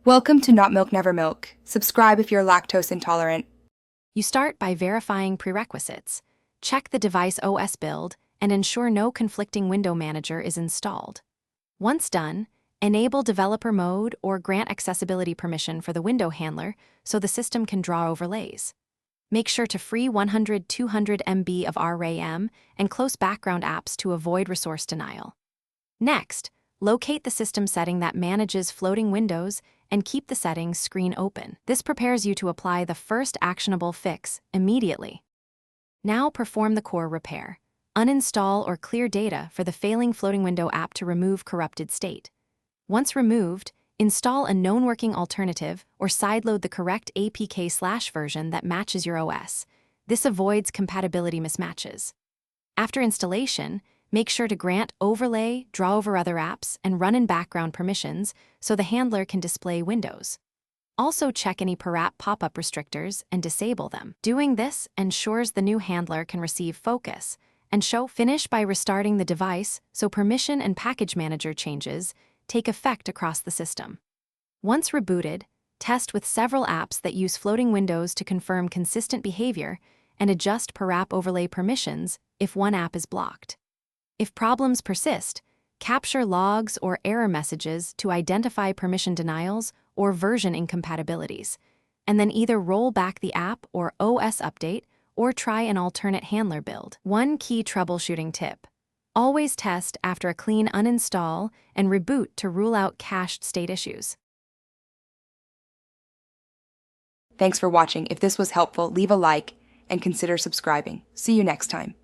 Welcome to Not Milk Never Milk. Subscribe if you're lactose intolerant. You start by verifying prerequisites. Check the device OS build and ensure no conflicting window manager is installed. Once done, enable developer mode or grant accessibility permission for the window handler so the system can draw overlays. Make sure to free 100-200 MB of RAM and close background apps to avoid resource denial. Next, locate the system setting that manages floating windows and keep the settings screen open. This prepares you to apply the first actionable fix immediately. Now perform the core repair. Uninstall or clear data for the failing floating window app to remove corrupted state. Once removed, install a known working alternative or sideload the correct APK/version that matches your OS. This avoids compatibility mismatches. After installation, make sure to grant overlay, draw over other apps, and run in background permissions so the handler can display windows. Also check any per app pop-up restrictors and disable them. Doing this ensures the new handler can receive focus and finish by restarting the device so permission and package manager changes take effect across the system. Once rebooted, test with several apps that use floating windows to confirm consistent behavior and adjust per app overlay permissions if one app is blocked. If problems persist, capture logs or error messages to identify permission denials or version incompatibilities, and then either roll back the app or OS update or try an alternate handler build. One key troubleshooting tip: always test after a clean uninstall and reboot to rule out cached state issues. Thanks for watching. If this was helpful, leave a like and consider subscribing. See you next time.